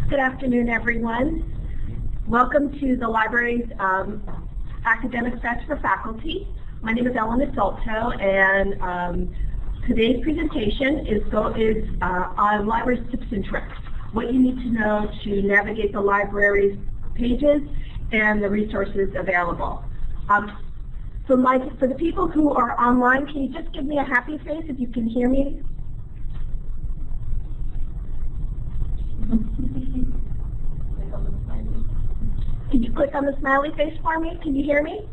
Good afternoon, everyone. Welcome to the library's Academic Fest for Faculty. My name is Ellen Adulto, and today's presentation is on library's tips and tricks, what you need to know to navigate the library's pages and the resources available. For the people who are online, can you just give me a happy face if you can hear me? Can you click on the smiley face for me? Can you hear me?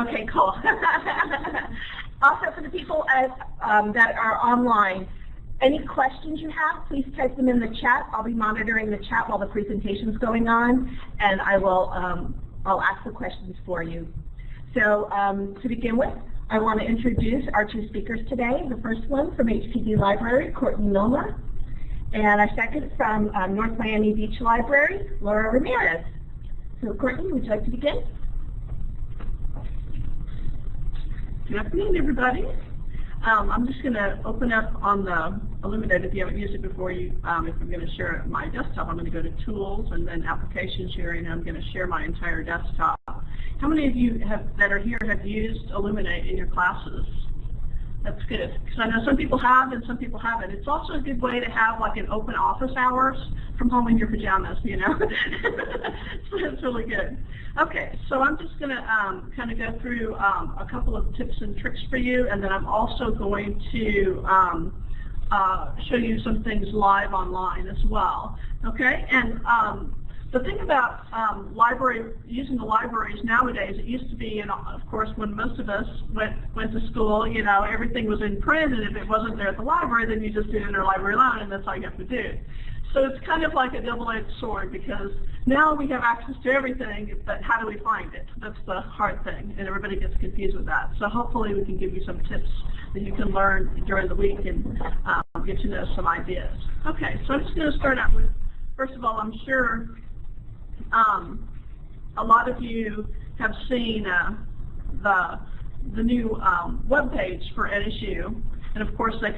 Okay, cool. Also, for the people that are online, any questions you have, please type them in the chat. I'll be monitoring the chat while the presentation's going on, and I'll ask the questions for you. So to begin with, I want to introduce our two speakers today. The first one from HPD Library, Courtney Milner, and our second from North Miami Beach Library, Laura Ramirez. So Courtney, would you like to begin? Good afternoon, everybody. I'm just going to open up on the Elluminate if you haven't used it before. If I'm going to share my desktop, I'm going to go to Tools and then Application Sharing, and I'm going to share my entire desktop. How many of you that are here have used Elluminate in your classes? That's good, because I know some people have and some people haven't. It's also a good way to have like an open office hours from home in your pajamas, you know. So it's really good. Okay, so I'm just going to kind of go through a couple of tips and tricks for you, and then I'm also going to show you some things live online as well. Okay, and the thing about using the libraries nowadays, it used to be, and of course, when most of us went to school, you know, everything was in print, and if it wasn't there at the library, then you just did it interlibrary loan, and that's all you have to do. So it's kind of like a double-edged sword, because now we have access to everything, but how do we find it? That's the hard thing, and everybody gets confused with that. So hopefully we can give you some tips that you can learn during the week and get to know some ideas. Okay, so I'm just going to start out with, first of all, I'm sure a lot of you have seen the new web page for NSU, and of course they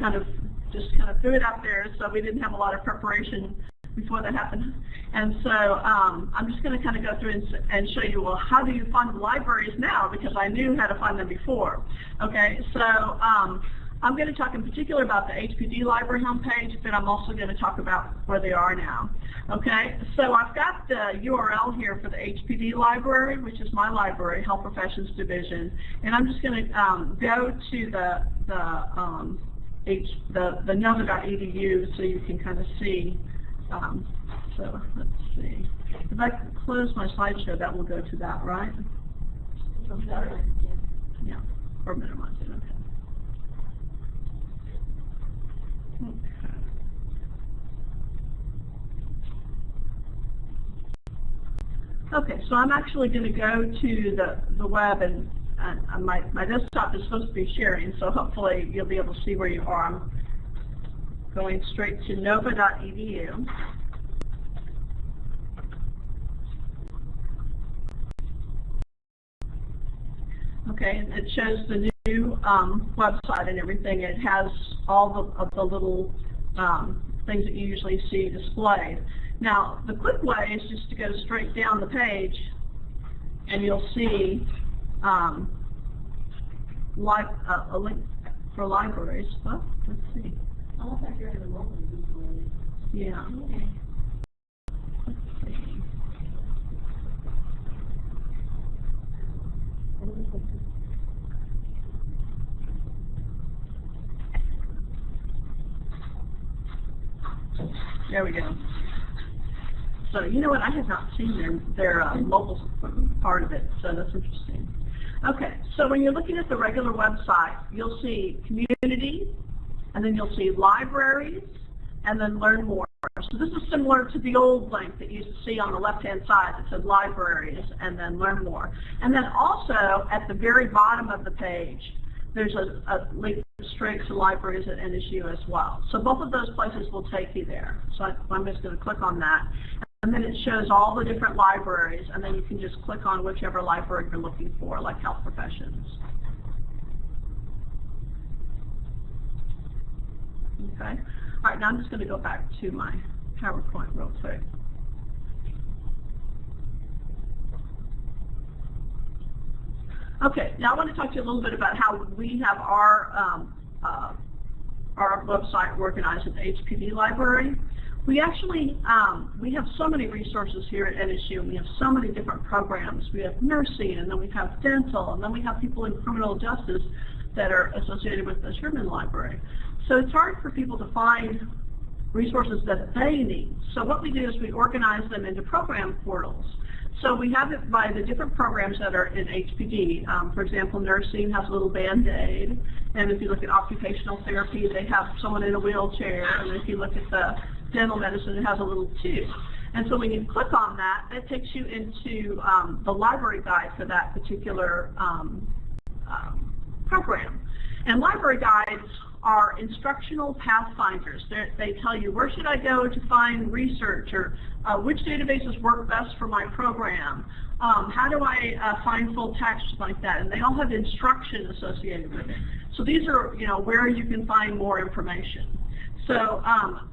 just threw it out there, so we didn't have a lot of preparation before that happened. And so I'm just going to kind of go through and show you, well, how do you find the libraries now? Because I knew how to find them before. Okay, so I'm going to talk in particular about the HPD library homepage, but I'm also going to talk about where they are now. Okay, so I've got the URL here for the HPD library, which is my library, Health Professions Division, and I'm just going to go to the nova.edu so you can kind of see. So let's see. If I close my slideshow, that will go to that, right? Yeah, or minimize it. Okay. Okay, so I'm actually going to go to the web, and my desktop is supposed to be sharing, so hopefully you'll be able to see where you are. I'm going straight to nova.edu. Okay, and it shows the new website and everything. It has all of the little things that you usually see displayed. Now, the quick way is just to go straight down the page, and you'll see a link for libraries. Well, let's see. Yeah. Let's see. There we go. So you know what? I have not seen their mobile part of it, so that's interesting. Okay, so when you're looking at the regular website, you'll see community, and then you'll see libraries, and then learn more. So this is similar to the old link that you used to see on the left-hand side that said libraries, and then learn more. And then also at the very bottom of the page, there's a link straight to libraries at NSU as well. So both of those places will take you there. So I'm just going to click on that. And then it shows all the different libraries, and then you can just click on whichever library you're looking for, like Health Professions. Okay? All right, now I'm just going to go back to my PowerPoint real quick. Okay, now I want to talk to you a little bit about how we have our website organized at the HPD library. We actually, we have so many resources here at NSU, and we have so many different programs. We have nursing, and then we have dental, and then we have people in criminal justice that are associated with the Sherman Library. So it's hard for people to find resources that they need. So what we do is we organize them into program portals. So we have it by the different programs that are in HPD. For example, nursing has a little Band-Aid, and if you look at occupational therapy, they have someone in a wheelchair, and if you look at the dental medicine, it has a little tube. And so when you click on that, it takes you into the library guide for that particular program. And library guides are instructional pathfinders. They tell you, where should I go to find research, or which databases work best for my program? How do I find full text, like that? And they all have instruction associated with it. So these are, where you can find more information. So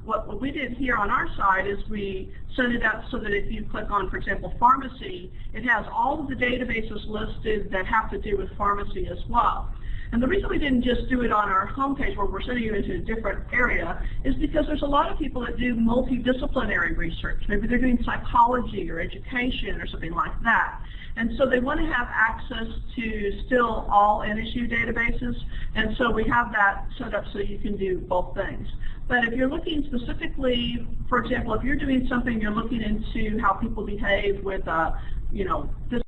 what we did here on our side is we set it up so that if you click on, for example, pharmacy, it has all of the databases listed that have to do with pharmacy as well. And the reason we didn't just do it on our homepage where we're sending you into a different area is because there's a lot of people that do multidisciplinary research. Maybe they're doing psychology or education or something like that. And so they want to have access to still all NSU databases. And so we have that set up so you can do both things. But if you're looking specifically, for example, if you're doing something, you're looking into how people behave with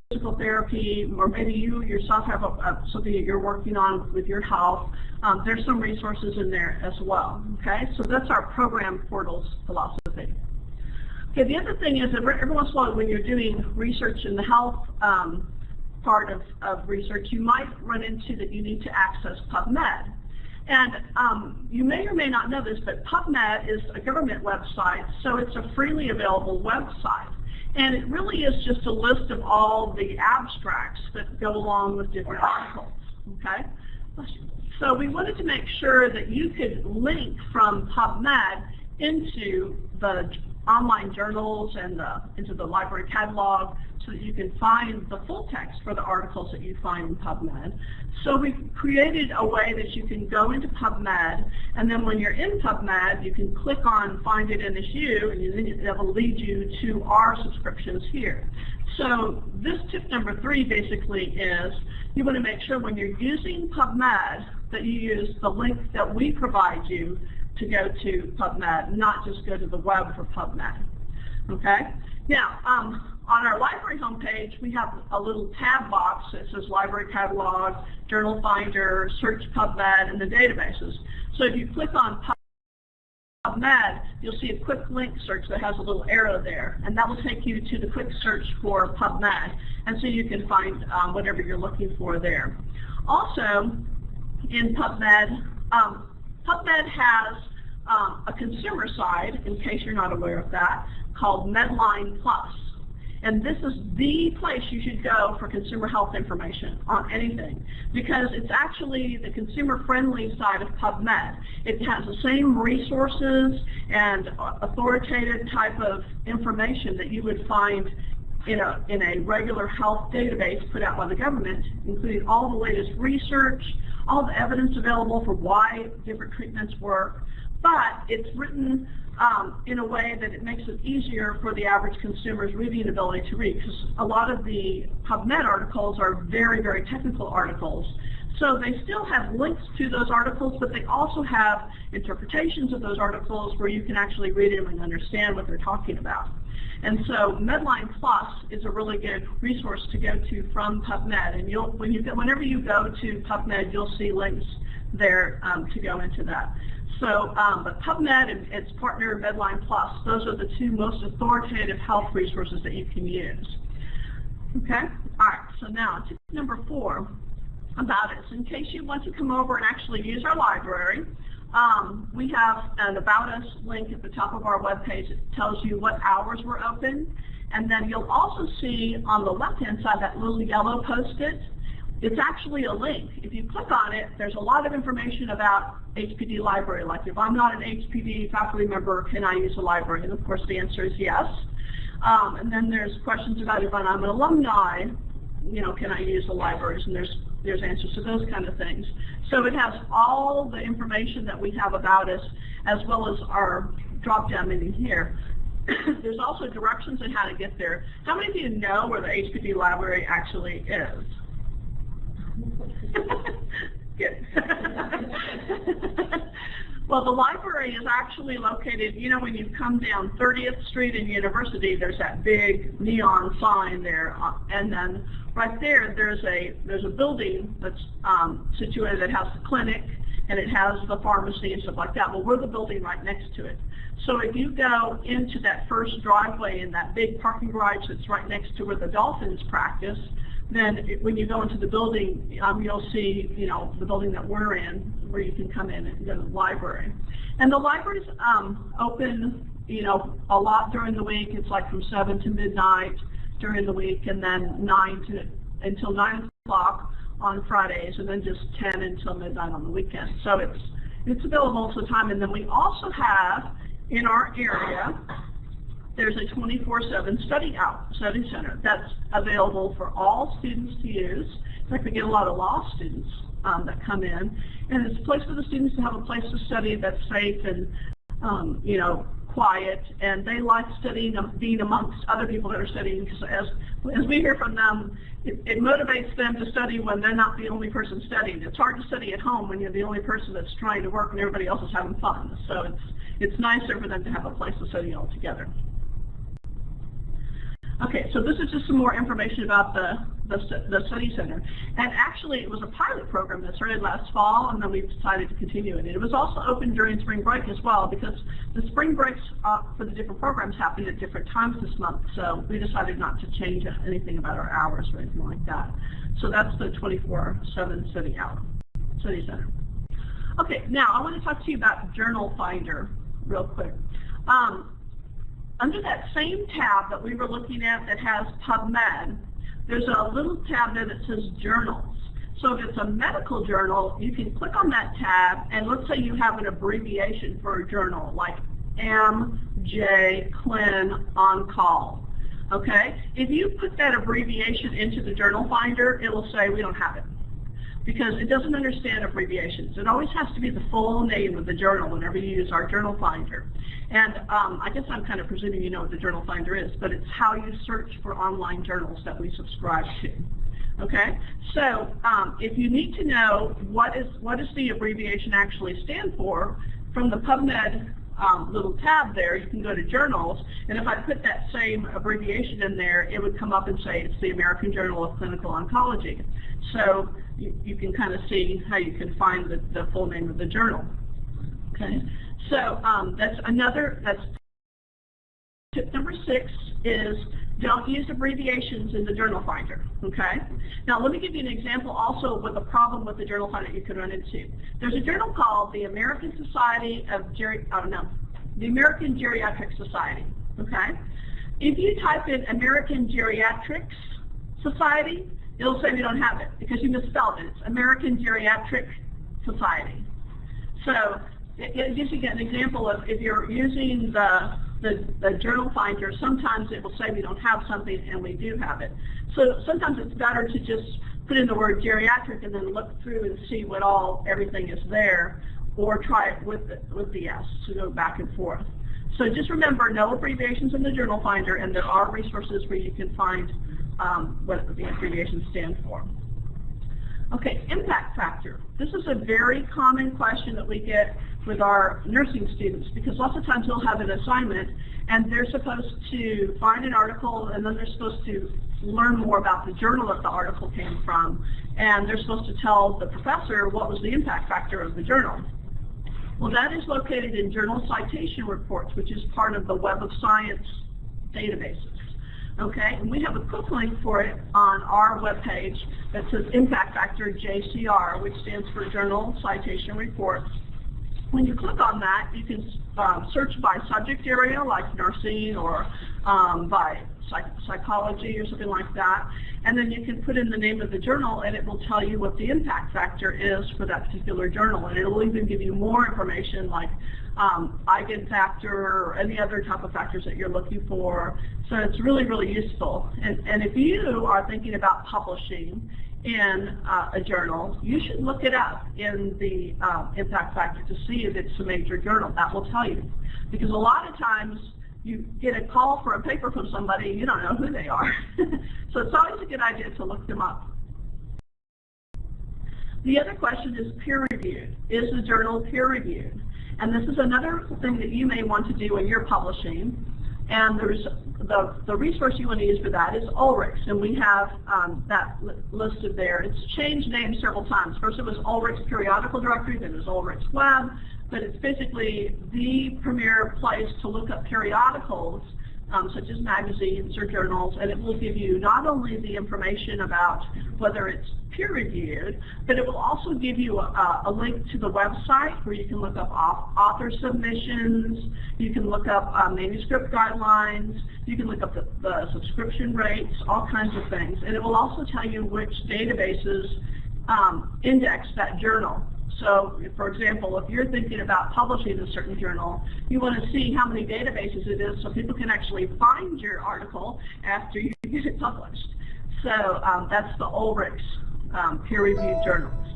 physical therapy, or maybe you yourself have something that you're working on with your health, there's some resources in there as well. Okay, so that's our program portals philosophy. Okay, the other thing is that every once in a while when you're doing research in the health part of research, you might run into that you need to access PubMed. And you may or may not know this, but PubMed is a government website, so it's a freely available website. And it really is just a list of all the abstracts that go along with different articles, okay? So we wanted to make sure that you could link from PubMed into the online journals and into the library catalog so that you can find the full text for the articles that you find in PubMed. So we created a way that you can go into PubMed, and then when you're in PubMed, you can click on Find It NSU, and that will lead you to our subscriptions here. So this tip number 3 basically is you want to make sure when you're using PubMed that you use the link that we provide you to go to PubMed, not just go to the web for PubMed. Okay? Now, on our library homepage, we have a little tab box that says Library Catalog, Journal Finder, Search PubMed, and the databases. So if you click on PubMed, you'll see a quick link search that has a little arrow there, and that will take you to the quick search for PubMed, and so you can find whatever you're looking for there. Also, in PubMed, PubMed has a consumer side, in case you're not aware of that, called Medline Plus. And this is the place you should go for consumer health information on anything, because it's actually the consumer-friendly side of PubMed. It has the same resources and authoritative type of information that you would find in a regular health database put out by the government, including all the latest research, all the evidence available for why different treatments work, but it's written in a way that it makes it easier for the average consumer's reading ability to read, because a lot of the PubMed articles are very, very technical articles. So they still have links to those articles, but they also have interpretations of those articles where you can actually read them and understand what they're talking about. And so Medline Plus is a really good resource to go to from PubMed. And whenever you go to PubMed, you'll see links there to go into that. So, but PubMed and its partner Medline Plus, those are the 2 most authoritative health resources that you can use. Okay? All right, so now tip number 4 about it. So in case you want to come over and actually use our library, we have an About Us link at the top of our webpage that tells you what hours we're open. And then you'll also see on the left-hand side that little yellow Post-it. it's actually a link. If you click on it, there's a lot of information about HPD library, like if I'm not an HPD faculty member, can I use a library? And of course the answer is yes. And then there's questions about if I'm an alumni, you know, can I use the libraries? And there's answers to those kind of things. So it has all the information that we have about us, as well as our drop-down menu here. There's also directions on how to get there. How many of you know where the HPD library actually is? Good. Well, the library is actually located, you know, when you come down 30th Street in University, there's that big neon sign there, and then right there, there's a building that's situated that has the clinic, and it has the pharmacy and stuff like that. Well, we're the building right next to it. So if you go into that first driveway in that big parking garage that's right next to where the Dolphins practice, then when you go into the building, you'll see, you know, the building that we're in, where you can come in and go to the library. And the library's open, you know, a lot during the week. It's like from 7 to midnight during the week, and then until 9 o'clock on Fridays, and then just 10 until midnight on the weekend. So it's available most of the time. And then we also have in our area, there's a 24/7 study center that's available for all students to use. In fact, we get a lot of law students that come in, and it's a place for the students to have a place to study that's safe and you know, quiet, and they like studying, being amongst other people that are studying, because as we hear from them, it motivates them to study when they're not the only person studying. It's hard to study at home when you're the only person that's trying to work and everybody else is having fun. So it's nicer for them to have a place to study all together. Okay, so this is just some more information about the study center. And actually, it was a pilot program that started last fall, and then we decided to continue it. And it was also open during spring break as well, because the spring breaks for the different programs happened at different times this month. So we decided not to change anything about our hours or anything like that. So that's the 24/7 study center. Okay, now I want to talk to you about Journal Finder real quick. Under that same tab that we were looking at that has PubMed, there's a little tab there that says Journals. So if it's a medical journal, you can click on that tab, and let's say you have an abbreviation for a journal, like MJ Clin On Call. Okay? If you put that abbreviation into the Journal Finder, it will say we don't have it, because it doesn't understand abbreviations. It always has to be the full name of the journal whenever you use our Journal Finder. And I guess I'm kind of presuming you know what the Journal Finder is, but it's how you search for online journals that we subscribe to. Okay? So if you need to know what does the abbreviation actually stand for, from the PubMed little tab there, you can go to Journals, and if I put that same abbreviation in there, it would come up and say it's the American Journal of Clinical Oncology. So you can kind of see how you can find the full name of the journal. Okay, so that's tip number 6 is don't use abbreviations in the Journal Finder. Okay, now let me give you an example also with a problem with the Journal Finder you could run into. There's a journal called the American Society of the American Geriatric Society. Okay, if you type in American Geriatrics Society, it'll say we don't have it because you misspelled it. It's American Geriatric Society. So it gives you an example of if you're using the Journal Finder, sometimes it will say we don't have something and we do have it. So sometimes it's better to just put in the word geriatric and then look through and see what everything is there, or try it with the S to go back and forth. So just remember, no abbreviations in the Journal Finder, and there are resources where you can find what the abbreviations stand for. Okay, impact factor. This is a very common question that we get with our nursing students, because lots of times they'll have an assignment and they're supposed to find an article, and then they're supposed to learn more about the journal that the article came from, and they're supposed to tell the professor what was the impact factor of the journal. Well, that is located in Journal Citation Reports, which is part of the Web of Science databases. Okay, and we have a quick link for it on our webpage that says Impact Factor JCR, which stands for Journal Citation Reports. When you click on that, you can search by subject area, like nursing, or by psychology or something like that, and then you can put in the name of the journal and it will tell you what the impact factor is for that particular journal, and it will even give you more information like eigenfactor or any other type of factors that you're looking for. So it's really, really useful. And if you are thinking about publishing in a journal, you should look it up in the impact factor to see if it's a major journal. That will tell you. Because a lot of times you get a call for a paper from somebody and you don't know who they are. So it's always a good idea to look them up. The other question is peer-reviewed. Is the journal peer-reviewed? And this is another thing that you may want to do when you're publishing. And there's the resource you want to use for that is Ulrichs, and we have that listed there. It's changed names several times. First it was Ulrichs Periodical Directory, then it was Ulrichs Web, but it's basically the premier place to look up periodicals, such as magazines or journals, and it will give you not only the information about whether it's peer-reviewed, but it will also give you a link to the website where you can look up author submissions, you can look up manuscript guidelines, you can look up the subscription rates, all kinds of things. And it will also tell you which databases index that journal. So, for example, if you're thinking about publishing a certain journal, you want to see how many databases it is so people can actually find your article after you get it published. So that's the Ulrichs peer-reviewed journals.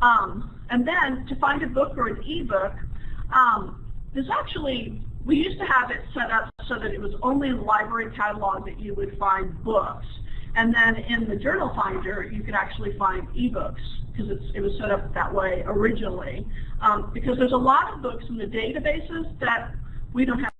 And then to find a book or an ebook, there's actually, we used to have it set up so that it was only in the library catalog that you would find books. And then in the journal finder, you could actually find ebooks because it was set up that way originally. Because there's a lot of books in the databases that we don't have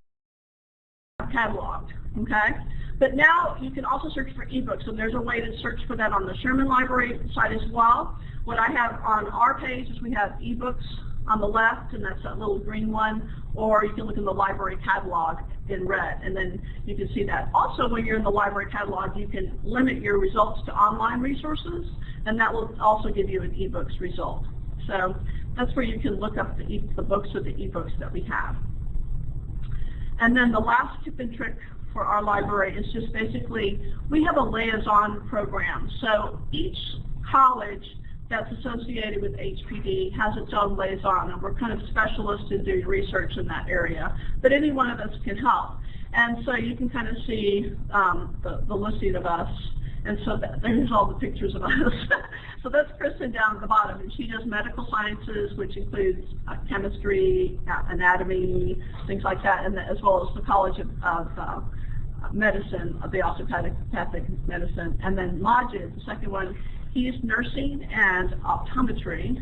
cataloged, okay? But now you can also search for ebooks, and there's a way to search for that on the Sherman Library site as well. What I have on our page is we have ebooks on the left, and that's that little green one, or you can look in the library catalog in red, and then you can see that. Also, when you're in the library catalog, you can limit your results to online resources, and that will also give you an ebooks result. So that's where you can look up the books or the ebooks that we have. And then the last tip and trick for our library is just basically, we have a liaison program. So each college that's associated with HPD has its own liaison, and we're kind of specialists in doing research in that area, but any one of us can help. And so you can kind of see the listing of us, and so there's all the pictures of us. So that's Kristen down at the bottom, and she does medical sciences, which includes chemistry, anatomy, things like that, and as well as the College of Medicine, of the osteopathic medicine. And then Majid, the second one, he's nursing and optometry.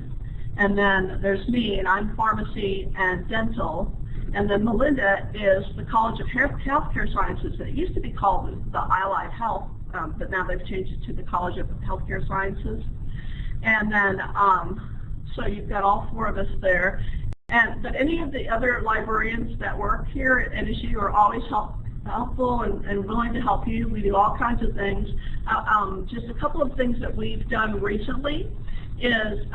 And then there's me, and I'm pharmacy and dental. And then Melinda is the College of Healthcare Sciences. It used to be called the Allied Health, but now they've changed it to the College of Healthcare Sciences. And then, so you've got all four of us there. But any of the other librarians that work here at NSU are always helpful and willing to help you. We do all kinds of things. Just a couple of things that we've done recently is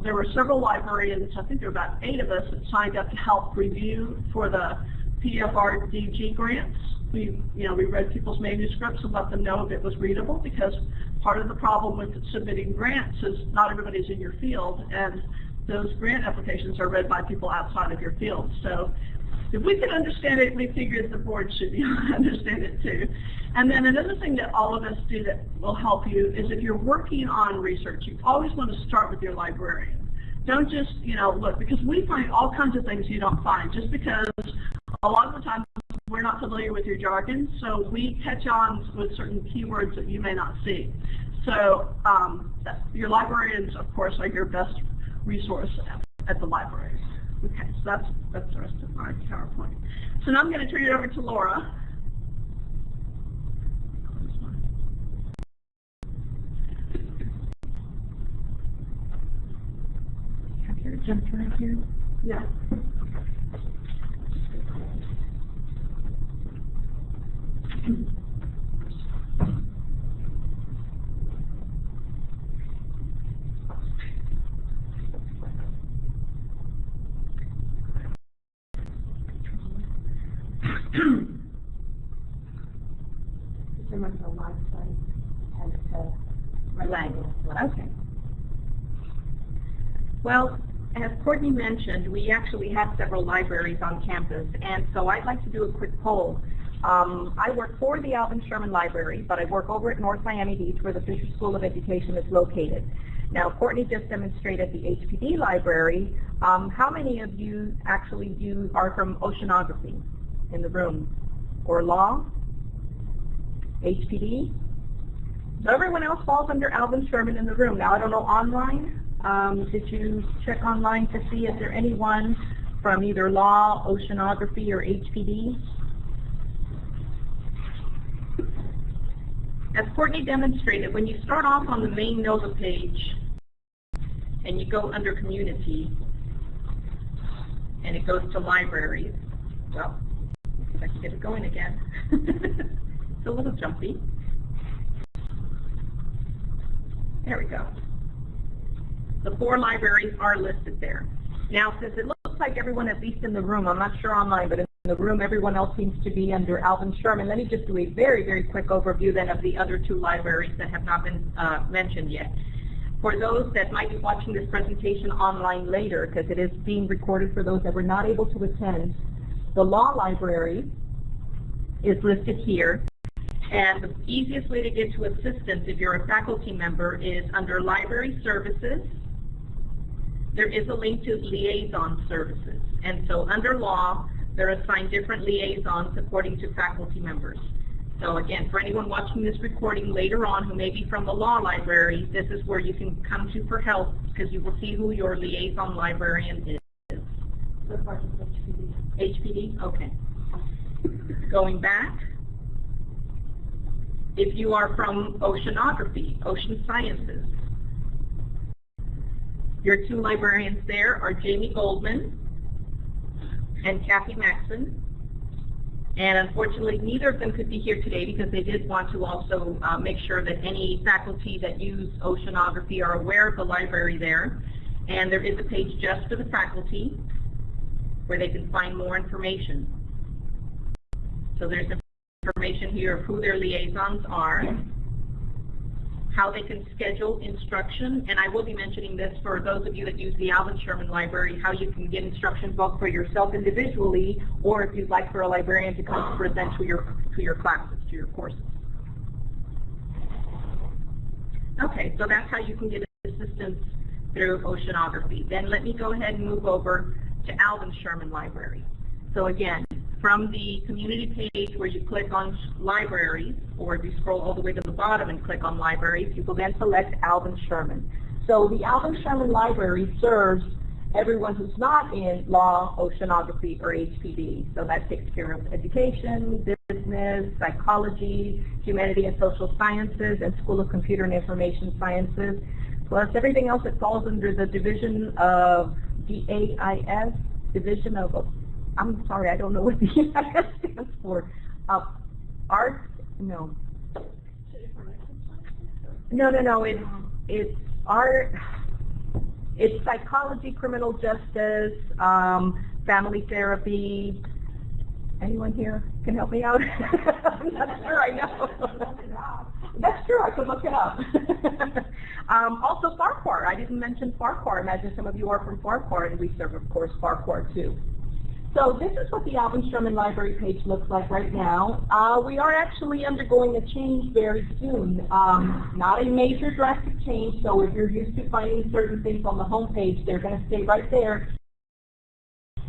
there were several librarians, I think there were about 8 of us that signed up to help review for the PFRDG grants. We read people's manuscripts and let them know if it was readable, because part of the problem with submitting grants is not everybody's in your field, and those grant applications are read by people outside of your field. So if we can understand it, we figured the board should be able to understand it too. And then another thing that all of us do that will help you is if you're working on research, you always want to start with your librarian. Don't just, look, because we find all kinds of things you don't find, just because a lot of the time we're not familiar with your jargon, so we catch on with certain keywords that you may not see. So your librarians, of course, are your best resource at the library. Okay, so that's the rest of my PowerPoint. So now I'm going to turn it over to Laura. Have your agenda right here? Yeah. language. Okay. Well, as Courtney mentioned, we actually have several libraries on campus, and so I'd like to do a quick poll. I work for the Alvin Sherman Library, but I work over at North Miami Beach, where the Fisher School of Education is located. Now, Courtney just demonstrated the HPD library. How many of you actually are from oceanography in the room? Or law? HPD? So everyone else falls under Alvin Sherman in the room. Now, I don't know online. Did you check online to see if there anyone from either law, oceanography, or HPD? As Courtney demonstrated, when you start off on the main NOVA page and you go under community and it goes to libraries, well, let's get it going again. It's a little jumpy. There we go. The 4 libraries are listed there. Now, since it looks like everyone, at least in the room, I'm not sure online, but in the room everyone else seems to be under Alvin Sherman, let me just do a very, very quick overview then of the other 2 libraries that have not been mentioned yet. For those that might be watching this presentation online later, because it is being recorded for those that were not able to attend, the law library is listed here. And the easiest way to get to assistance if you're a faculty member is under library services. There is a link to liaison services. And so under law, they're assigned different liaisons according to faculty members. So again, for anyone watching this recording later on who may be from the law library, this is where you can come to for help, because you will see who your liaison librarian is. So far, HPD. HPD? Okay. Going back, if you are from oceanography, ocean sciences, your 2 librarians there are Jamie Goldman and Kathy Maxson. And unfortunately, neither of them could be here today because they did want to also make sure that any faculty that use oceanography are aware of the library there. And there is a page just for the faculty where they can find more information. So there's information here of who their liaisons are, how they can schedule instruction, and I will be mentioning this for those of you that use the Alvin Sherman Library, how you can get instruction both for yourself individually, or if you'd like for a librarian to come to present to your classes, to your courses. Okay, so that's how you can get assistance through oceanography. Then let me go ahead and move over to Alvin Sherman Library. So again, from the community page where you click on libraries, or if you scroll all the way to the bottom and click on libraries, you will then select Alvin Sherman. So the Alvin Sherman Library serves everyone who's not in law, oceanography, or HPD. So that takes care of education, business, psychology, humanity and social sciences, and School of Computer and Information Sciences, plus everything else that falls under the division of DAIS, Division of, I'm sorry, I don't know what the DAIS stands for. Art? No. No, it's art. It's psychology, criminal justice, family therapy. Anyone here can help me out? I'm not sure, I know. That's true, I could look it up. Also Farquhar, I didn't mention Farquhar. Imagine some of you are from Farquhar, and we serve, of course, Farquhar too. So this is what the Alvin Sherman Library page looks like right now. We are actually undergoing a change very soon. Not a major drastic change, so if you're used to finding certain things on the home page, they're going to stay right there.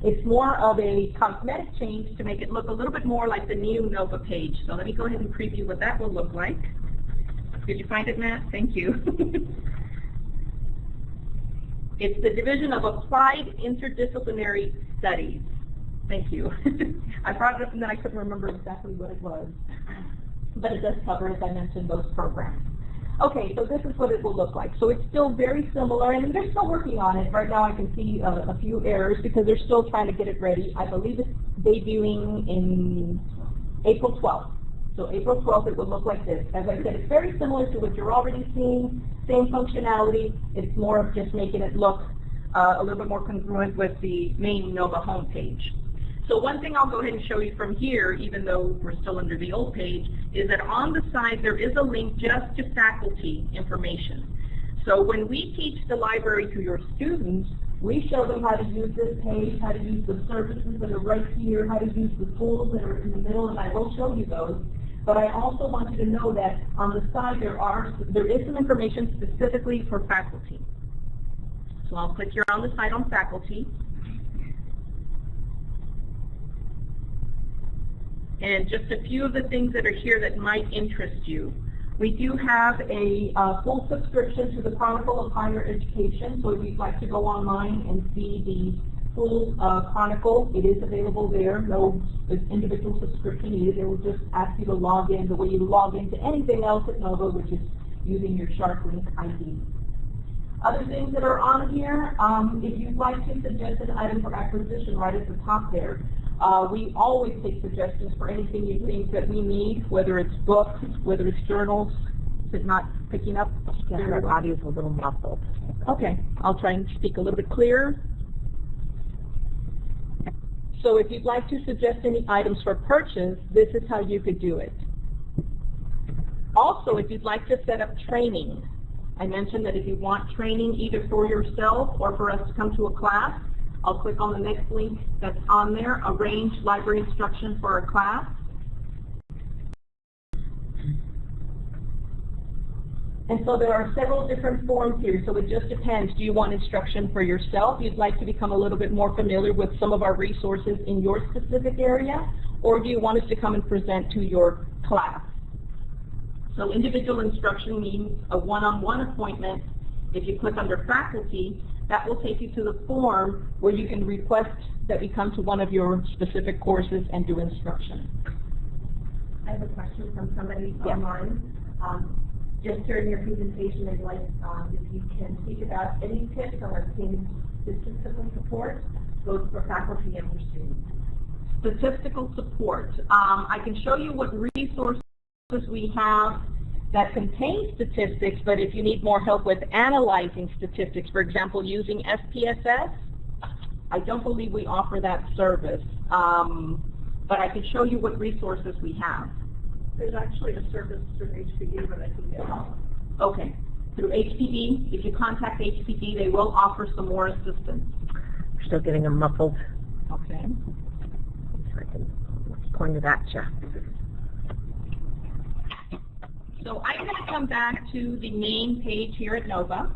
It's more of a cosmetic change to make it look a little bit more like the new NOVA page. So let me go ahead and preview what that will look like. Did you find it, Matt? Thank you. It's the Division of Applied Interdisciplinary Studies. Thank you. I brought it up and then I couldn't remember exactly what it was. But it does cover, as I mentioned, those programs. Okay, so this is what it will look like. So it's still very similar, and they're still working on it. Right now I can see a few errors because they're still trying to get it ready. I believe it's debuting in April 12th. So April 12th it will look like this. As I said, it's very similar to what you're already seeing, same functionality. It's more of just making it look a little bit more congruent with the main NOVA homepage. So one thing I'll go ahead and show you from here, even though we're still under the old page, is that on the side there is a link just to faculty information. So when we teach the library to your students, we show them how to use this page, how to use the services that are right here, how to use the tools that are in the middle, and I will show you those. But I also want you to know that on the side there is some information specifically for faculty. So I'll click here on the side on faculty. And just a few of the things that are here that might interest you. We do have a full subscription to the Chronicle of Higher Education, so if you'd like to go online and see the full Chronicle, it is available there. No individual subscription needed. It will just ask you to log in the way you log into anything else at NOVA, which is using your SharpLink ID. Other things that are on here, if you'd like to suggest an item for acquisition right at the top there, we always take suggestions for anything you think that we need, whether it's books, whether it's journals. Is it not picking up? Yeah, her audio's a little muffled. Okay, I'll try and speak a little bit clearer. So if you'd like to suggest any items for purchase, this is how you could do it. Also, if you'd like to set up training, I mentioned that if you want training either for yourself or for us to come to a class, I'll click on the next link that's on there, arrange library instruction for a class. And so there are several different forms here, so it just depends. Do you want instruction for yourself? You'd like to become a little bit more familiar with some of our resources in your specific area? Or do you want us to come and present to your class? So individual instruction means a one-on-one appointment. If you click under faculty, that will take you to the form where you can request that we come to one of your specific courses and do instruction. I have a question from somebody online. Just during your presentation, I'd like if you can speak about any tips on obtaining statistical support, both for faculty and for students. Statistical support. I can show you what resources we have that contain statistics, but if you need more help with analyzing statistics, for example, using SPSS, I don't believe we offer that service. But I can show you what resources we have. There's actually a service through HPD that I can get. Okay. Through HPD, if you contact HPD, they will offer some more assistance. We're still getting a muffled. Okay. So I can point it at you. So I'm going to come back to the main page here at NOVA.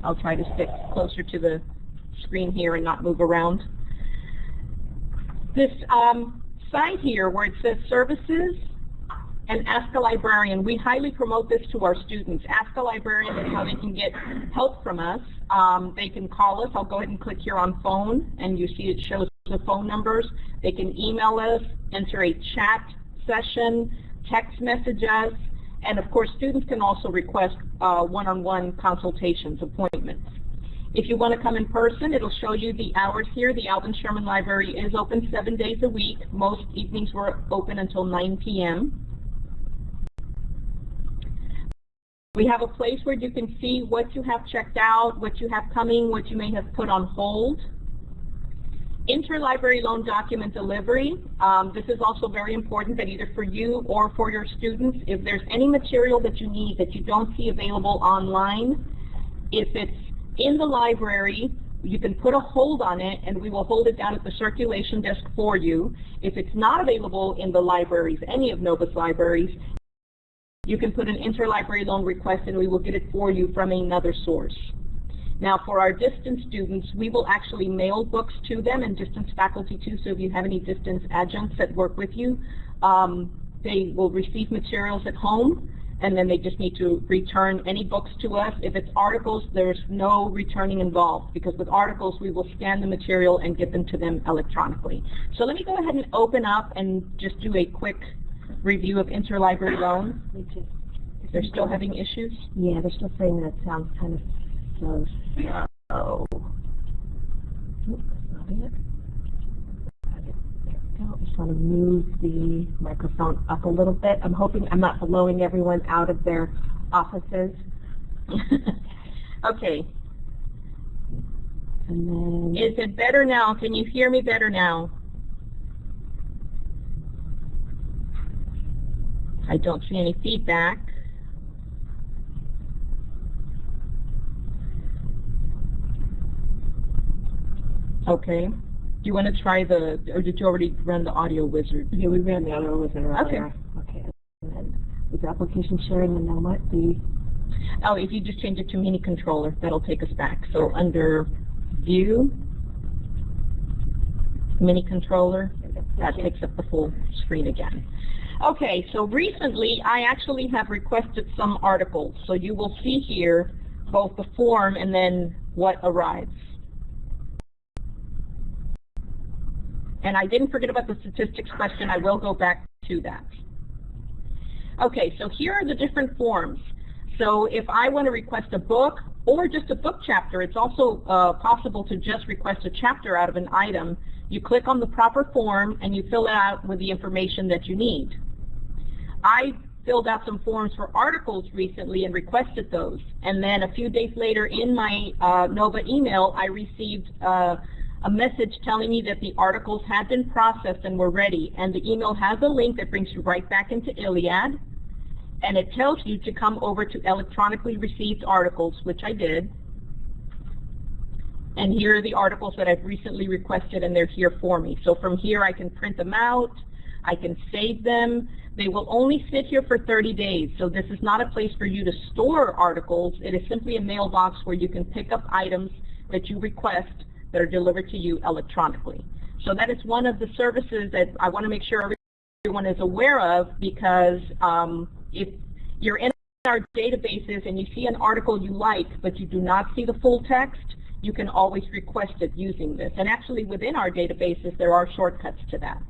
I'll try to stick closer to the screen here and not move around. This site here where it says Services and Ask a Librarian, we highly promote this to our students. Ask a Librarian is how they can get help from us. They can call us. I'll go ahead and click here on phone, and you see it shows the phone numbers. They can email us, enter a chat session, text message us, and of course students can also request one-on-one consultations, appointments. If you want to come in person, it'll show you the hours here. The Alvin Sherman Library is open 7 days a week. Most evenings we're open until 9 p.m. We have a place where you can see what you have checked out, what you have coming, what you may have put on hold. Interlibrary loan document delivery. This is also very important that either for you or for your students, if there's any material that you need that you don't see available online, if it's in the library, you can put a hold on it and we will hold it down at the circulation desk for you. If it's not available in the libraries, any of NOVA's libraries, you can put an interlibrary loan request and we will get it for you from another source. Now for our distance students, we will actually mail books to them, and distance faculty too, so if you have any distance adjuncts that work with you, they will receive materials at home, and then they just need to return any books to us. If it's articles, there's no returning involved, because with articles we will scan the material and get them to them electronically. So let me go ahead and open up and just do a quick review of interlibrary loan. They're still having issues? Yeah, they're still saying that it sounds kind of slow. Oops, not it. There we go. I just want to move the microphone up a little bit. I'm hoping I'm not blowing everyone out of their offices. Okay. And then... Is it better now? Can you hear me better now? I don't see any feedback. Okay. Do you want to try or did you already run the audio wizard? Yeah, we ran the audio wizard earlier. Okay. And then with application sharing, and then what? Oh, if you just change it to mini controller, that'll take us back. So under view, mini controller, that takes up the full screen again. Okay, so recently I actually have requested some articles. So you will see here both the form and then what arrives. And I didn't forget about the statistics question. I will go back to that. Okay, so here are the different forms. So if I want to request a book or just a book chapter, it's also possible to just request a chapter out of an item. You click on the proper form and you fill it out with the information that you need. I filled out some forms for articles recently and requested those. And then a few days later in my NOVA email, I received a message telling me that the articles had been processed and were ready. And the email has a link that brings you right back into ILLiad. And it tells you to come over to electronically received articles, which I did. And here are the articles that I've recently requested, and they're here for me. So from here I can print them out, I can save them. They will only sit here for 30 days. So this is not a place for you to store articles. It is simply a mailbox where you can pick up items that you request that are delivered to you electronically. So that is one of the services that I want to make sure everyone is aware of, because if you're in our databases and you see an article you like but you do not see the full text, you can always request it using this. And actually within our databases there are shortcuts to that.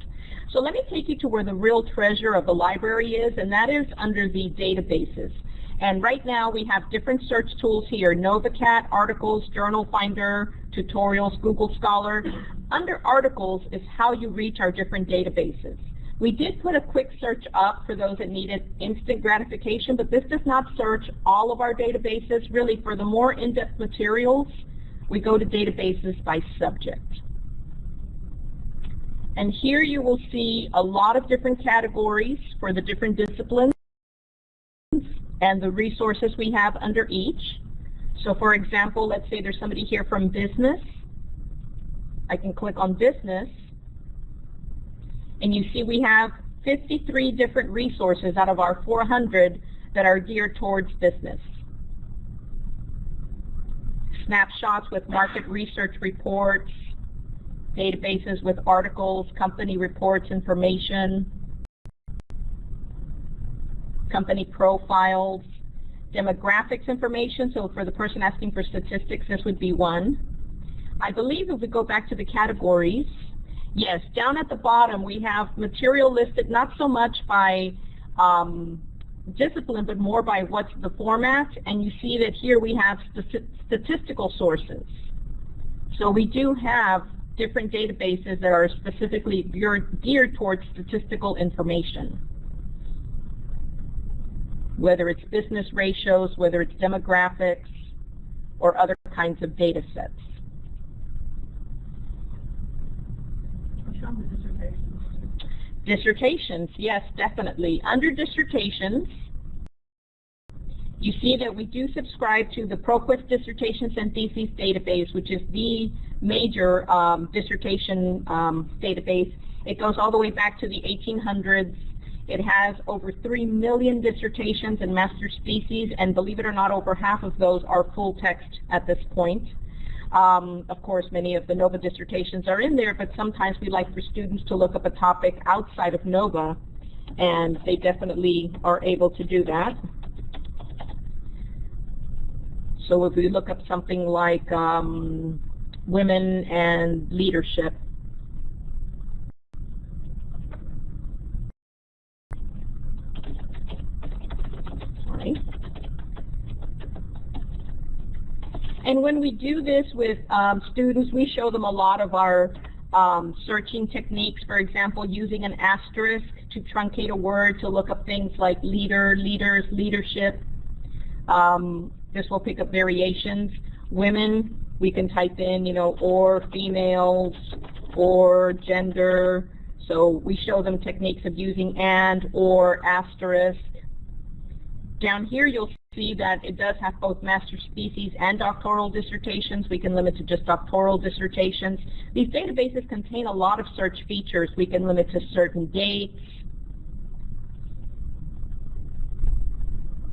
So let me take you to where the real treasure of the library is, and that is under the databases. And right now we have different search tools here: NovaCat, Articles, Journal Finder, Tutorials, Google Scholar. Under Articles is how you reach our different databases. We did put a quick search up for those that needed instant gratification, but this does not search all of our databases. Really, for the more in-depth materials, we go to databases by subject. And here you will see a lot of different categories for the different disciplines and the resources we have under each. So for example, let's say there's somebody here from business. I can click on business, and you see we have 53 different resources out of our 400 that are geared towards business. Snapshots with market research reports, databases with articles, company reports, information, company profiles, demographics information. So for the person asking for statistics, this would be one. I believe if we go back to the categories, yes, down at the bottom we have material listed not so much by discipline, but more by what's the format. And you see that here we have statistical sources. So we do have different databases that are specifically geared towards statistical information, whether it's business ratios, whether it's demographics, or other kinds of data sets. Dissertations, yes, definitely. Under dissertations, you see that we do subscribe to the ProQuest Dissertations and Theses database, which is the major dissertation database. It goes all the way back to the 1800s. It has over 3 million dissertations and master's theses, and believe it or not, over half of those are full text at this point. Of course, many of the NOVA dissertations are in there, but sometimes we like for students to look up a topic outside of NOVA, and they definitely are able to do that. So if we look up something like women and leadership, and when we do this with students, we show them a lot of our searching techniques. For example, using an asterisk to truncate a word to look up things like leader, leaders, leadership. This will pick up variations. Women, We can type in, or females, or gender. So we show them techniques of using and, or, asterisk. Down here you'll see that it does have both master's theses and doctoral dissertations. We can limit to just doctoral dissertations. These databases contain a lot of search features. We can limit to certain dates.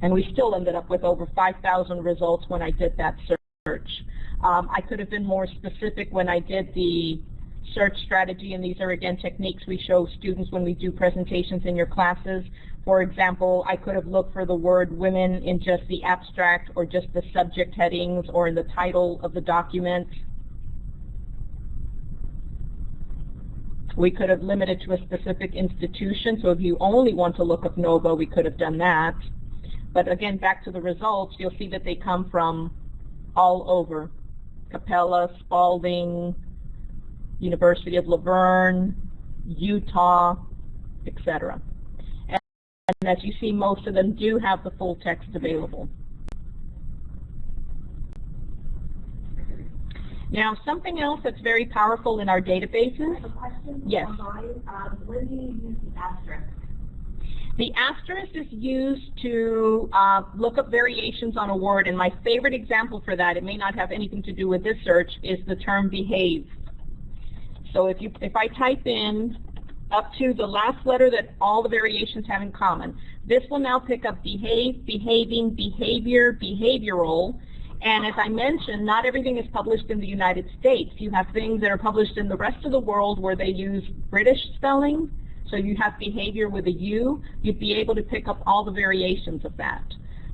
And we still ended up with over 5,000 results when I did that search. I could have been more specific when I did the search strategy, and these are again techniques we show students when we do presentations in your classes. For example, I could have looked for the word women in just the abstract or just the subject headings or in the title of the document. We could have limited to a specific institution, so if you only want to look up NOVA, we could have done that. But again, back to the results, you'll see that they come from all over. Capella, Spalding, University of La Verne, Utah, etc. And as you see, most of them do have the full text available. Now, something else that's very powerful in our databases. I have a question. Yes. When do you use the asterisk? The asterisk is used to look up variations on a word, and my favorite example for that, it may not have anything to do with this search, is the term behave. So if I type in up to the last letter that all the variations have in common, this will now pick up behave, behaving, behavior, behavioral, and as I mentioned, not everything is published in the United States. You have things that are published in the rest of the world where they use British spelling. So you have behavior with a U, you'd be able to pick up all the variations of that.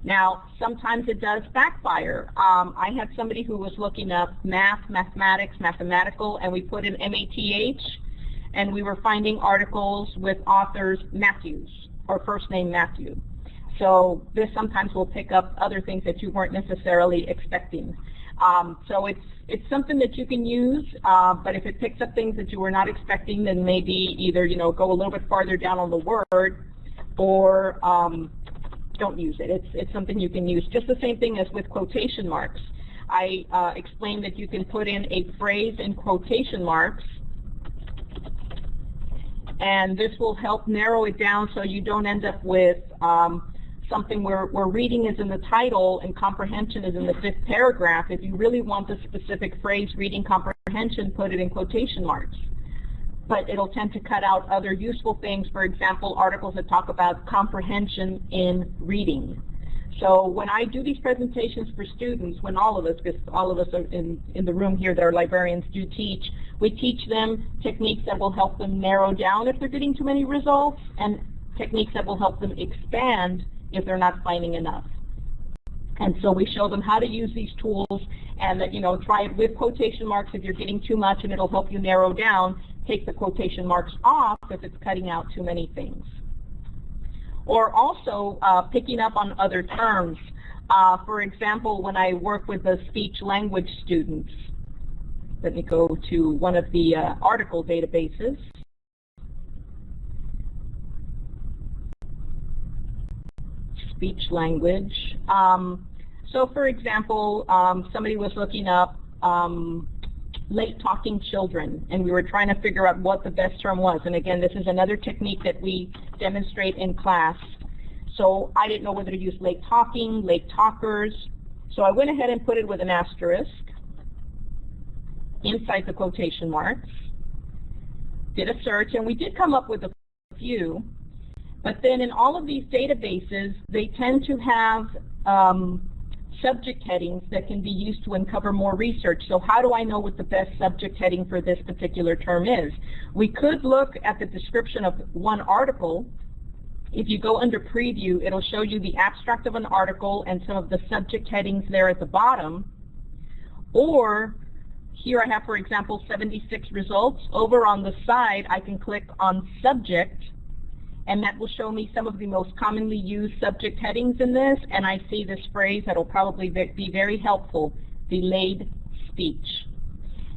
Now, sometimes it does backfire. I had somebody who was looking up math, mathematics, mathematical, and we put in MATH, and we were finding articles with authors Matthews, or first name Matthew. So this sometimes will pick up other things that you weren't necessarily expecting. So it's something that you can use, but if it picks up things that you were not expecting, then maybe either go a little bit farther down on the word, or don't use it. It's something you can use. Just the same thing as with quotation marks. I explained that you can put in a phrase in quotation marks, and this will help narrow it down so you don't end up with something where reading is in the title and comprehension is in the 5th paragraph. If you really want the specific phrase reading comprehension, put it in quotation marks. But it'll tend to cut out other useful things, for example, articles that talk about comprehension in reading. So when I do these presentations for students, when all of us, because all of us are in the room here that are librarians do teach, we teach them techniques that will help them narrow down if they're getting too many results, and techniques that will help them expand if they're not finding enough. And so we show them how to use these tools, and that, try it with quotation marks if you're getting too much, and it'll help you narrow down. Take the quotation marks off if it's cutting out too many things. Or also picking up on other terms. For example, when I work with the speech language students, let me go to one of the article databases. Speech language. So for example, somebody was looking up late talking children, and we were trying to figure out what the best term was. And again, this is another technique that we demonstrate in class. So I didn't know whether to use late talking, late talkers. So I went ahead and put it with an asterisk inside the quotation marks, did a search, and we did come up with a few. But then in all of these databases, they tend to have subject headings that can be used to uncover more research. So how do I know what the best subject heading for this particular term is? We could look at the description of one article. If you go under preview, it'll show you the abstract of an article and some of the subject headings there at the bottom. Or here I have, for example, 76 results. Over on the side, I can click on subject, and that will show me some of the most commonly used subject headings in this, and I see this phrase that will probably be very helpful, delayed speech.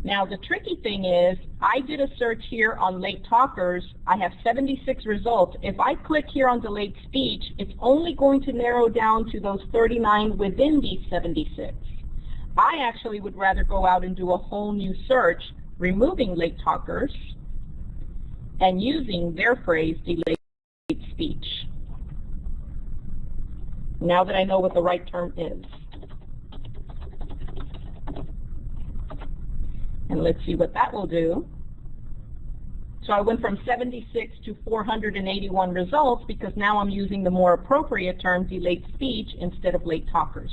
Now the tricky thing is, I did a search here on late talkers. I have 76 results. If I click here on delayed speech, it's only going to narrow down to those 39 within these 76. I actually would rather go out and do a whole new search, removing late talkers and using their phrase, delayed speech, now that I know what the right term is. And let's see what that will do. So I went from 76 to 481 results because now I'm using the more appropriate term, delayed speech, instead of late talkers.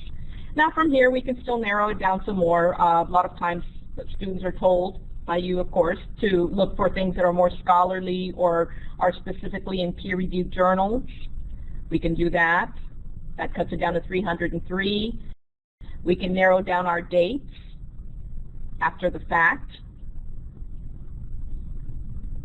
Now from here we can still narrow it down some more. A lot of times students are told, by you of course, to look for things that are more scholarly or are specifically in peer-reviewed journals. We can do that. That cuts it down to 303. We can narrow down our dates after the fact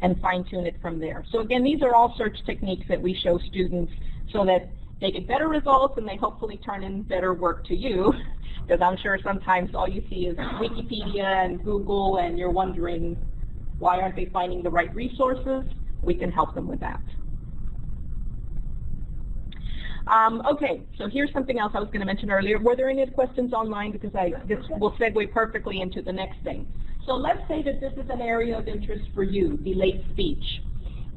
and fine-tune it from there. So again, these are all search techniques that we show students so that they get better results and they hopefully turn in better work to you, because I'm sure sometimes all you see is Wikipedia and Google and you're wondering why aren't they finding the right resources. We can help them with that. Okay, so here's something else I was going to mention earlier. Were there any questions online? Because this will segue perfectly into the next thing. So let's say that this is an area of interest for you, delayed speech.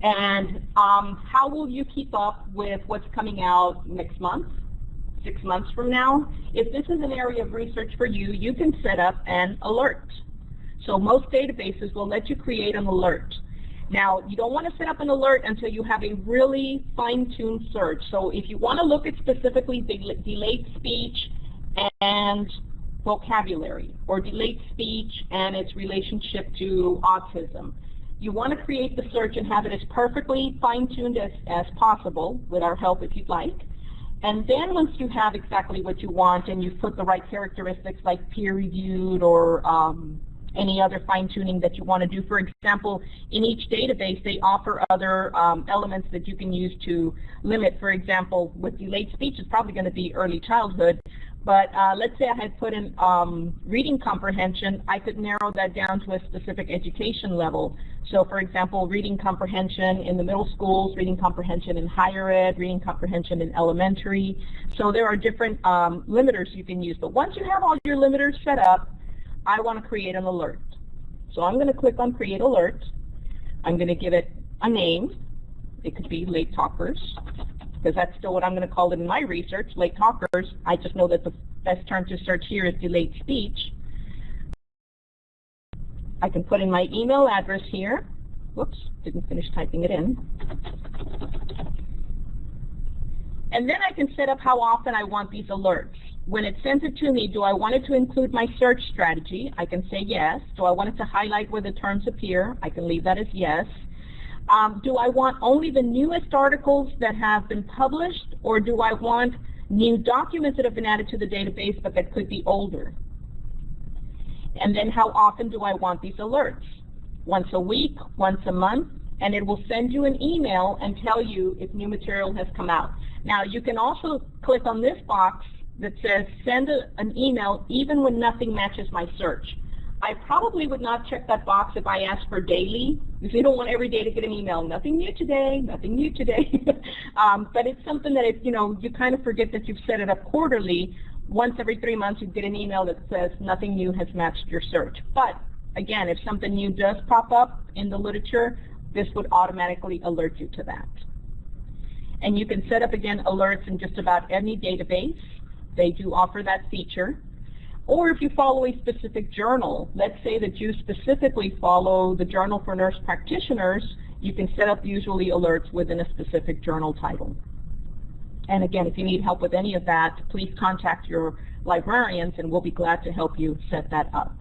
And how will you keep up with what's coming out next month, 6 months from now? If this is an area of research for you, you can set up an alert. So most databases will let you create an alert. Now, you don't want to set up an alert until you have a really fine-tuned search. So if you want to look at specifically delayed speech and vocabulary, or delayed speech and its relationship to autism, you want to create the search and have it as perfectly fine-tuned as possible, with our help if you'd like. And then once you have exactly what you want and you've put the right characteristics like peer-reviewed or any other fine-tuning that you want to do. For example, in each database, they offer other elements that you can use to limit. For example, with delayed speech, it's probably going to be early childhood. But let's say I had put in reading comprehension, I could narrow that down to a specific education level. So for example, reading comprehension in the middle schools, reading comprehension in higher ed, reading comprehension in elementary. So there are different limiters you can use. But once you have all your limiters set up, I want to create an alert. So I'm going to click on Create Alert. I'm going to give it a name. It could be Late Talkers, because that's still what I'm going to call it in my research, late talkers. I just know that the best term to search here is delayed speech. I can put in my email address here. Whoops, didn't finish typing it in. And then I can set up how often I want these alerts. When it sends it to me, do I want it to include my search strategy? I can say yes. Do I want it to highlight where the terms appear? I can leave that as yes. Do I want only the newest articles that have been published, or do I want new documents that have been added to the database but that could be older? And then how often do I want these alerts? Once a week, once a month, and it will send you an email and tell you if new material has come out. Now you can also click on this box that says send an email even when nothing matches my search. I probably would not check that box if I asked for daily, because you don't want every day to get an email, nothing new today, nothing new today. But it's something that if you kind of forget that you've set it up quarterly, once every 3 months you get an email that says nothing new has matched your search. But again, if something new does pop up in the literature, this would automatically alert you to that. And you can set up, again, alerts in just about any database. They do offer that feature. Or if you follow a specific journal, let's say that you specifically follow the Journal for Nurse Practitioners, you can set up usually alerts within a specific journal title. And again, if you need help with any of that, please contact your librarians and we'll be glad to help you set that up.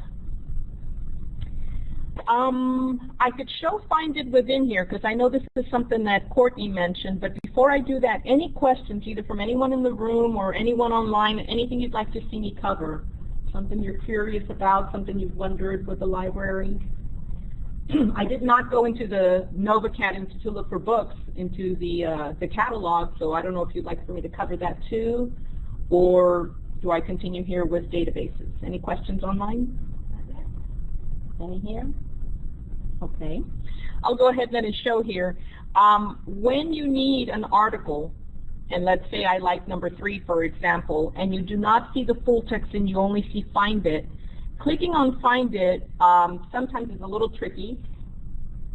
I could show Find It Within here because I know this is something that Courtney mentioned, but before I do that, any questions either from anyone in the room or anyone online, anything you'd like to see me cover? Something you're curious about, something you've wondered with the library? I did not go into the NovaCat to look for books into the catalog, so I don't know if you'd like for me to cover that too, or do I continue here with databases? Any questions online? Any here? Okay. I'll go ahead then and show here. When you need an article and let's say I like number 3, for example, and you do not see the full text and you only see Find It, clicking on Find It sometimes is a little tricky.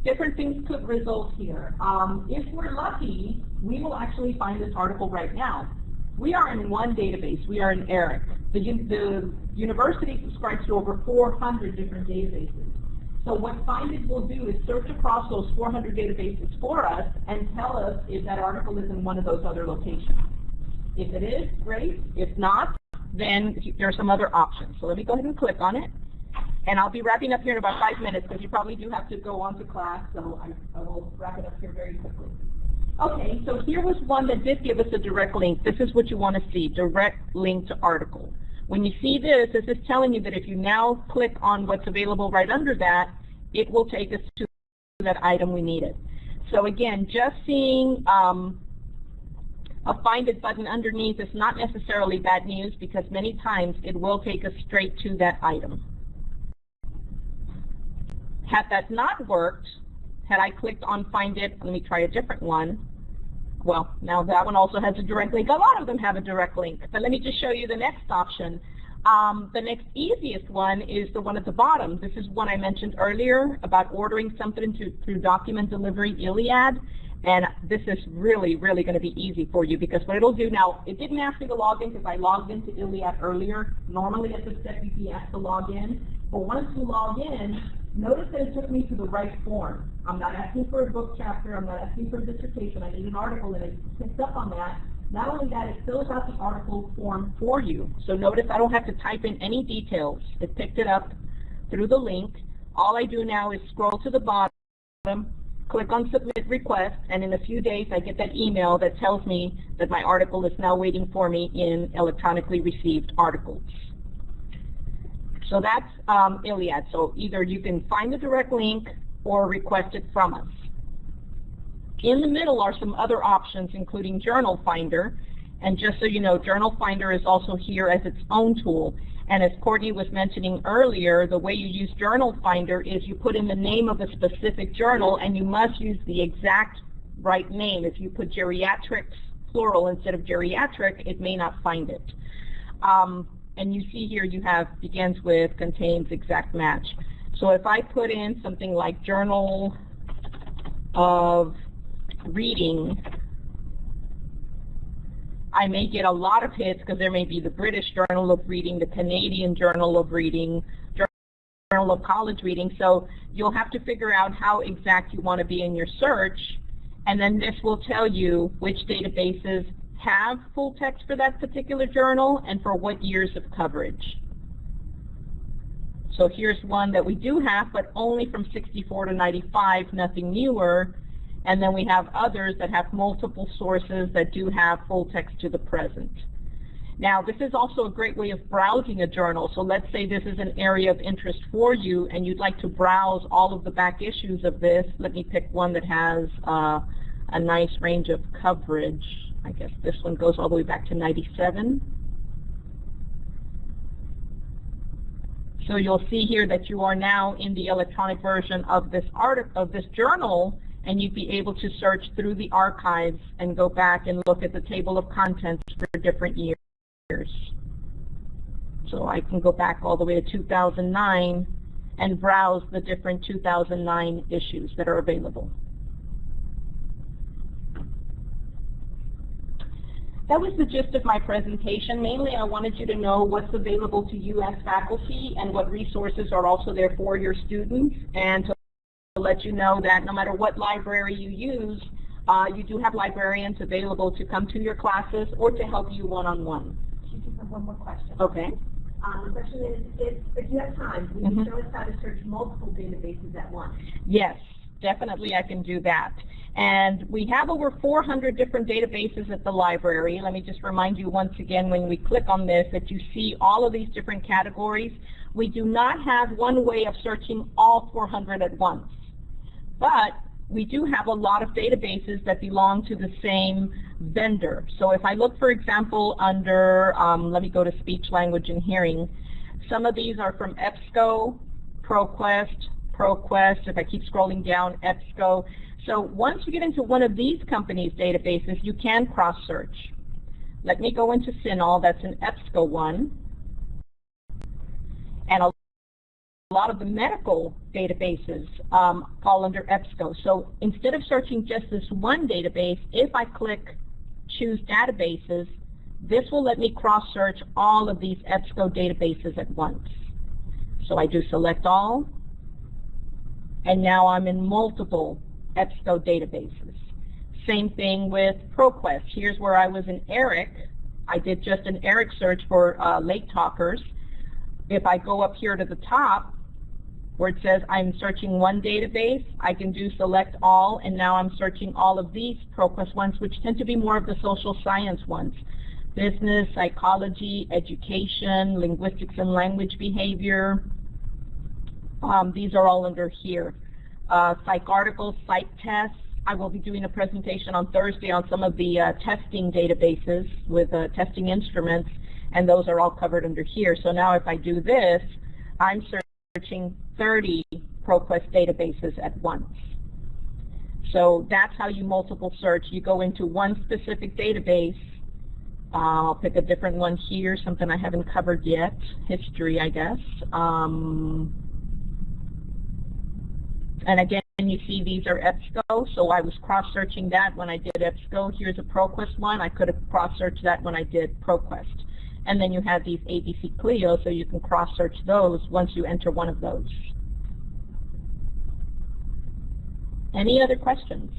Different things could result here. If we're lucky, we will actually find this article right now. We are in one database. We are in ERIC. The university subscribes to over 400 different databases. So what Find It will do is search across those 400 databases for us and tell us if that article is in one of those other locations. If it is, great. If not, then there are some other options. So let me go ahead and click on it. And I'll be wrapping up here in about 5 minutes because you probably do have to go on to class, so I will wrap it up here very quickly. Okay, so here was one that did give us a direct link. This is what you want to see, direct link to article. When you see this, this is telling you that if you now click on what's available right under that, it will take us to that item we needed. So again, just seeing a Find It button underneath is not necessarily bad news because many times it will take us straight to that item. Had that not worked, had I clicked on Find It, let me try a different one. Well, now that one also has a direct link. A lot of them have a direct link, but let me just show you the next option. The next easiest one is the one at the bottom. This is one I mentioned earlier about ordering something through document delivery, ILLiad. And this is really, really going to be easy for you because what it'll do now, it didn't ask me to log in because I logged into ILLiad earlier. Normally at this step you'd be asked to log in. But once you log in, notice that it took me to the right form. I'm not asking for a book chapter, I'm not asking for a dissertation, I need an article, and it picked up on that. Not only that, it fills out the article form for you. So notice I don't have to type in any details. It picked it up through the link. All I do now is scroll to the bottom, click on Submit Request, and in a few days I get that email that tells me that my article is now waiting for me in electronically received articles. So that's ILLiad. So either you can find the direct link or request it from us. In the middle are some other options, including Journal Finder. And just so you know, Journal Finder is also here as its own tool. And as Courtney was mentioning earlier, the way you use Journal Finder is you put in the name of a specific journal, and you must use the exact right name. If you put geriatrics, plural, instead of geriatric, it may not find it. And you see here you have begins with, contains, exact match. So if I put in something like Journal of Reading, I may get a lot of hits because there may be the British Journal of Reading, the Canadian Journal of Reading, Journal of College Reading. So you'll have to figure out how exact you want to be in your search, and then this will tell you which databases have full text for that particular journal and for what years of coverage. So here's one that we do have, but only from 64 to 95, nothing newer. And then we have others that have multiple sources that do have full text to the present. Now, this is also a great way of browsing a journal. So let's say this is an area of interest for you and you'd like to browse all of the back issues of this. Let me pick one that has a nice range of coverage. I guess this one goes all the way back to 97. So you'll see here that you are now in the electronic version of this journal, and you'd be able to search through the archives and go back and look at the table of contents for different years. So I can go back all the way to 2009 and browse the different 2009 issues that are available. That was the gist of my presentation. Mainly I wanted you to know what's available to you as faculty and what resources are also there for your students, and to let you know that no matter what library you use, you do have librarians available to come to your classes or to help you one-on-one. She just have one more question. Okay. The question is, if you have time, will you show us how to search multiple databases at once? Yes, definitely I can do that. And we have over 400 different databases at the library. Let me just remind you once again when we click on this that you see all of these different categories. We do not have one way of searching all 400 at once. But we do have a lot of databases that belong to the same vendor. So if I look, for example, under, let me go to speech, language, and hearing. Some of these are from EBSCO, ProQuest, if I keep scrolling down, EBSCO. So once you get into one of these companies' databases, you can cross-search. Let me go into CINAHL, that's an EBSCO one. And a lot of the medical databases fall under EBSCO. So instead of searching just this one database, if I click Choose Databases, this will let me cross-search all of these EBSCO databases at once. So I do Select All, and now I'm in multiple EBSCO databases. Same thing with ProQuest. Here's where I was in ERIC. I did just an ERIC search for Late Talkers. If I go up here to the top, where it says I'm searching one database, I can do Select All, and now I'm searching all of these ProQuest ones, which tend to be more of the social science ones. Business, psychology, education, linguistics and language behavior. These are all under here. Psych articles, psych tests. I will be doing a presentation on Thursday on some of the testing databases with testing instruments, and those are all covered under here. So now if I do this, I'm searching 30 ProQuest databases at once. So that's how you multiple search. You go into one specific database. I'll pick a different one here, something I haven't covered yet, history, I guess. And again, you see these are EBSCO, so I was cross-searching that when I did EBSCO. Here's a ProQuest one. I could have cross-searched that when I did ProQuest. And then you have these ABC Clio, so you can cross-search those once you enter one of those. Any other questions?